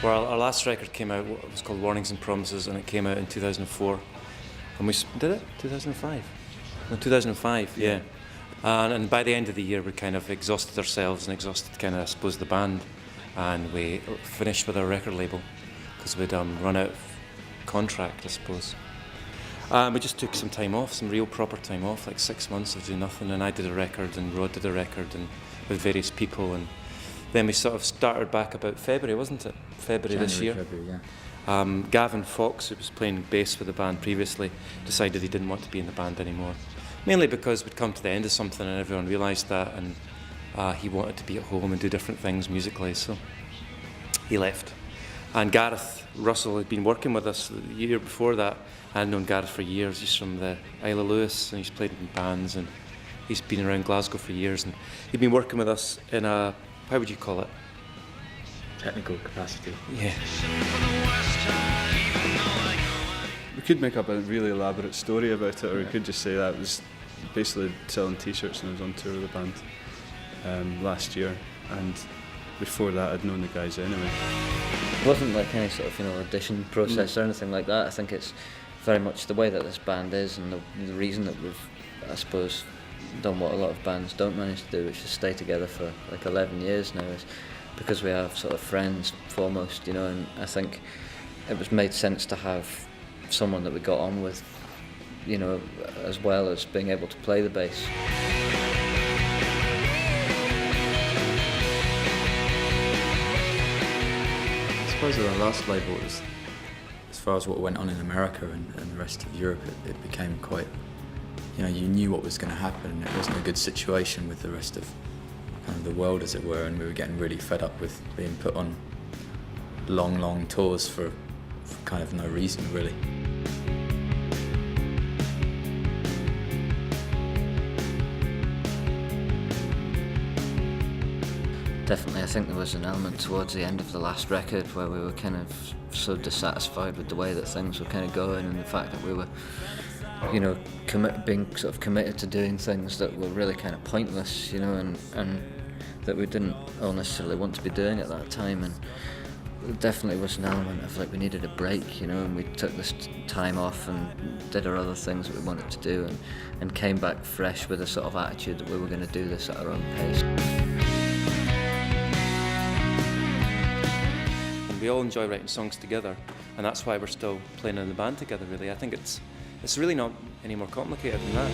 Well, our last record came out, it was called Warnings and Promises, and it came out in 2004. And we did it? 2005? No, 2005, yeah. And by the end of the year, we kind of exhausted ourselves and exhausted kind of, I suppose, the band. And we finished with our record label because we'd run out of contract, I suppose. We just took some time off, some real proper time off, like 6 months of doing nothing. And I did a record, and Rod did a record, and with various people. And then we sort of started back about February, wasn't it? February this year. February, yeah. Gavin Fox, who was playing bass with the band previously, decided he didn't want to be in the band anymore. Mainly because we'd come to the end of something and everyone realised that, and he wanted to be at home and do different things musically, so he left. And Gareth Russell had been working with us the year before that. I had known Gareth for years. He's from the Isle of Lewis, and he's played in bands, and he's been around Glasgow for years, and he'd been working with us in a, how would you call it? Technical capacity. Yeah. We could make up a really elaborate story about it, or we could just say that it was basically selling t-shirts and I was on tour with the band last year, and before that I'd known the guys anyway. It wasn't like any sort of audition process or anything like that. I think it's very much the way that this band is, and the reason that we've, I suppose, done what a lot of bands don't manage to do, which is stay together for like 11 years now, is because we have sort of friends foremost, and I think it was made sense to have someone that we got on with, as well as being able to play the bass. I suppose with our last label, it was, as far as what went on in America and the rest of Europe, it became quite, you knew what was going to happen, and it wasn't a good situation with the rest of kind of the world, as it were, and we were getting really fed up with being put on long tours for kind of no reason, really. Definitely, I think there was an element towards the end of the last record where we were kind of so dissatisfied with the way that things were kind of going, and the fact that we were, being sort of committed to doing things that were really kind of pointless, and that we didn't all necessarily want to be doing at that time. And there definitely was an element of like we needed a break, and we took this time off and did our other things that we wanted to do, and came back fresh with a sort of attitude that we were going to do this at our own pace. We all enjoy writing songs together, and that's why we're still playing in the band together, really. I think it's really not any more complicated than that.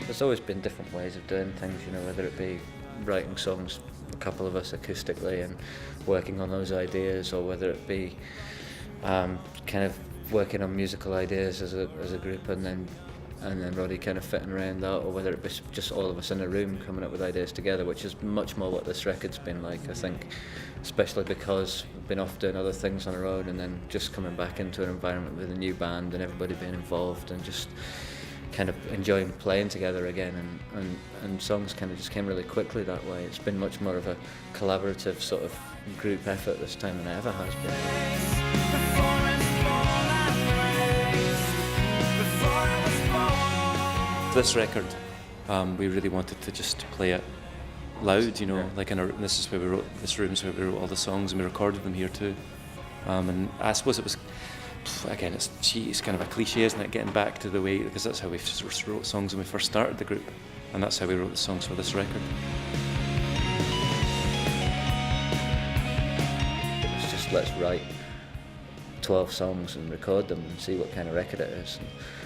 There's always been different ways of doing things, whether it be writing songs, a couple of us acoustically and working on those ideas, or whether it be kind of working on musical ideas as a group, and then Roddy kind of fitting around that, or whether it be just all of us in a room coming up with ideas together, which is much more what this record's been like, I think, especially because we've been off doing other things on our own, and then just coming back into an environment with a new band and everybody being involved and just kind of enjoying playing together again, and songs kind of just came really quickly that way. It's been much more of a collaborative sort of group effort this time than it ever has been. This record, we really wanted to just play it loud, like this is where we wrote, this room's where we wrote all the songs, and we recorded them here too. And I suppose it was, again, it's kind of a cliche, isn't it, getting back to the way, because that's how we wrote songs when we first started the group, and that's how we wrote the songs for this record. It was just, let's write 12 songs and record them and see what kind of record it is.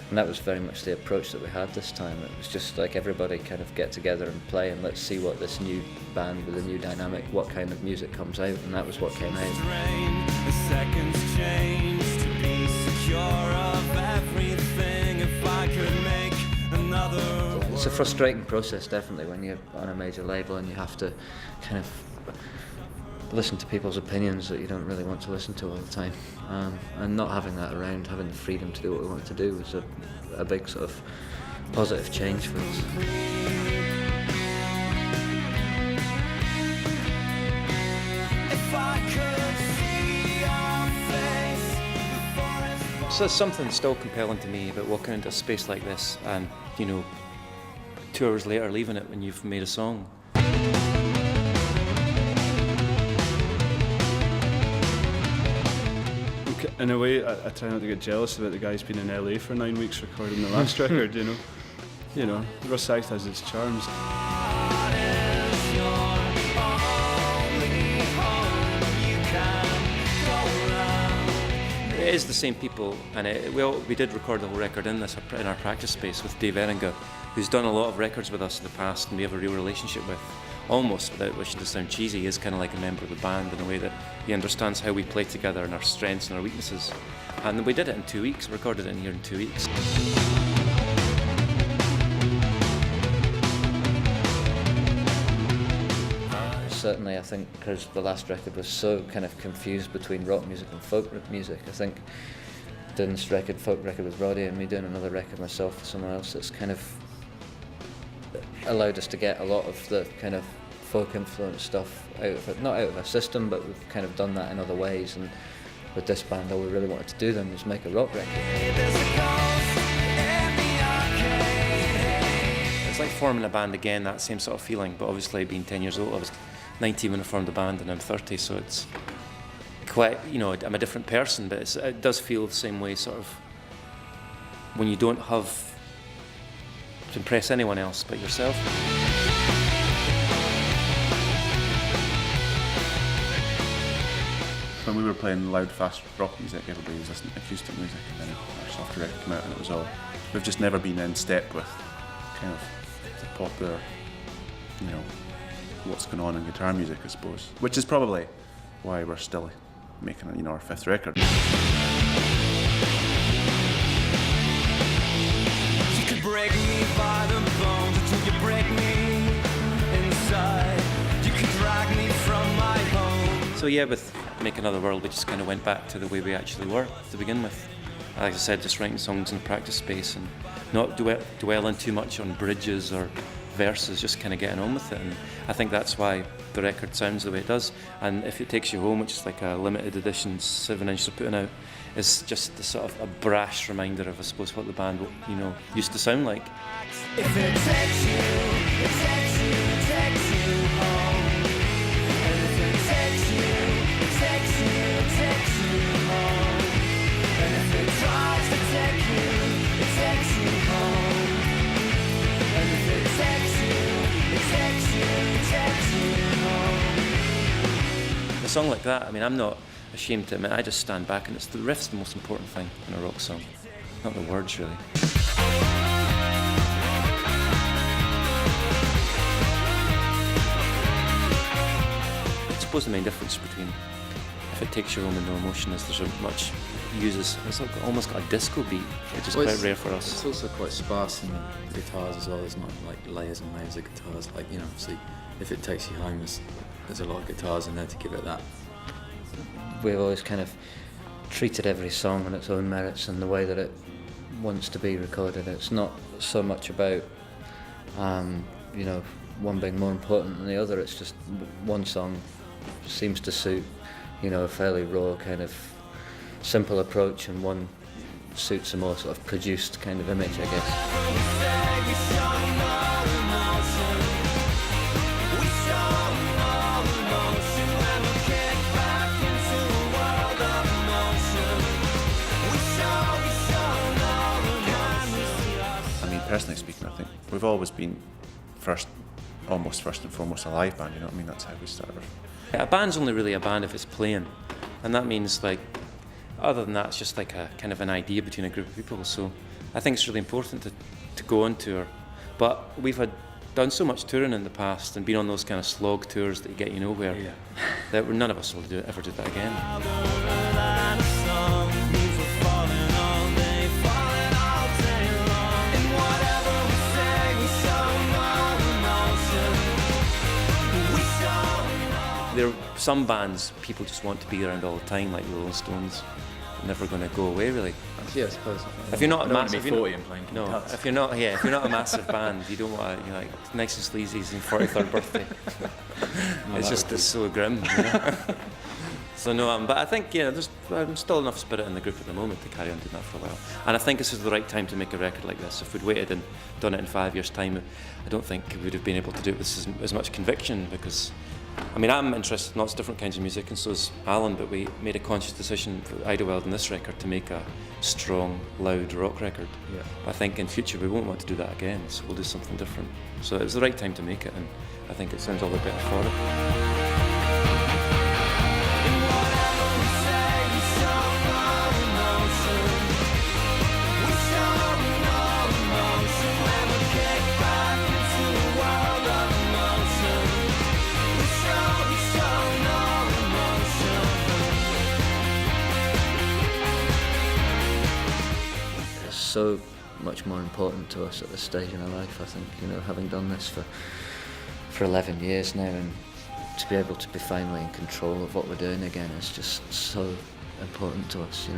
And that was very much the approach that we had this time. It was just like everybody kind of get together and play, and let's see what this new band with a new dynamic, what kind of music comes out, and that was what came out. It's a frustrating process, definitely, when you're on a major label and you have to kind of listen to people's opinions that you don't really want to listen to all the time, and not having that around, having the freedom to do what we wanted to do, was a big sort of positive change for us. So there's something still compelling to me about walking into a space like this and, 2 hours later leaving it when you've made a song. In a way, I try not to get jealous about the guy's been in LA for 9 weeks recording the last record, you know. You know, Russ Sykes has its charms. It is the same people, and we did record the whole record in our practice space with Dave Eringa, who's done a lot of records with us in the past and we have a real relationship with. Almost, without wishing to sound cheesy, he is kind of like a member of the band in a way that he understands how we play together and our strengths and our weaknesses. And we did it in 2 weeks, recorded it in here in 2 weeks. Certainly, I think because the last record was so kind of confused between rock music and folk music, I think doing this folk record with Roddy, and me doing another record myself with someone else, it's kind of allowed us to get a lot of the kind of folk influence stuff out of it, not out of our system, but we've kind of done that in other ways. And with this band, all we really wanted to do then was make a rock record. It's like forming a band again, that same sort of feeling, but obviously being 10 years old, I was 19 when I formed the band and I'm 30, so it's quite, you know, I'm a different person, but it does feel the same way sort of when you don't have to impress anyone else but yourself. When we were playing loud, fast rock music, everybody was listening to acoustic music, and then our software record came out and it was all... We've just never been in step with kind of the popular, you know, what's going on in guitar music, I suppose. Which is probably why we're still making, you know, our 5th record. You could break me by the bones until you break me inside. You could drag me from my home. So yeah, with Make Another World, we just kind of went back to the way we actually were to begin with. Like I said, just writing songs in the practice space and not dwelling too much on bridges or verses, just kind of getting on with it. And I think that's why the record sounds the way it does. And If It Takes You Home, which is like a limited edition 7-inch they're putting out, is just the sort of a brash reminder of, I suppose, what the band, you know, used to sound like. If it takes you, it takes you, it takes you home. And if it takes you, it takes you, it takes you home. And if it tries to take you, it takes you home. And if it takes you, it takes you, it takes you home. A song like that, I mean, I'm not ashamed to admit, I just stand back and it's the riff's the most important thing in a rock song, not the words really. I suppose the main difference between If It Takes You Home and No Emotion is there's a much uses, it's like almost got a disco beat, which is quite rare for us. It's also quite sparse in the guitars as well. There's not like layers and layers of guitars. Like, you know, obviously, If It Takes You Home, there's a lot of guitars in there to give it that. We've always kind of treated every song on its own merits and the way that it wants to be recorded. It's not so much about, you know, one being more important than the other. It's just one song seems to suit, you know, a fairly raw kind of simple approach, and one suits a more sort of produced kind of image, I guess. I mean, personally speaking, I think we've always been almost first and foremost a live band, you know what I mean? That's how we started. A band's only really a band if it's playing, and that means, like, other than that, it's just like a kind of an idea between a group of people. So I think it's really important to go on tour. But we've done so much touring in the past and been on those kind of slog tours that you get you nowhere, that none of us will ever do that again. There are some bands people just want to be around all the time, like the Rolling Stones. They're never going to go away, really. Yeah, I suppose. If you're not a I don't want massive, to be 40 and playing guitars. if you're not a massive band, you don't want to, you know, like Nice and Sleazy's and 43rd Birthday. It's so grim. You know? So no, but I think I'm still enough spirit in the group at the moment to carry on doing that for a while. And I think this is the right time to make a record like this. If we'd waited and done it in 5 years' time, I don't think we would have been able to do it with as much conviction, because I mean, I'm interested in lots of different kinds of music, and so is Alan, but we made a conscious decision for iDLEWiLD in this record to make a strong, loud rock record. Yeah. I think in future we won't want to do that again, so we'll do something different. So it was the right time to make it, and I think it sounds all the better for it. So much more important to us at this stage in our life. I think, having done this for 11 years now, and to be able to be finally in control of what we're doing again is just so important to us.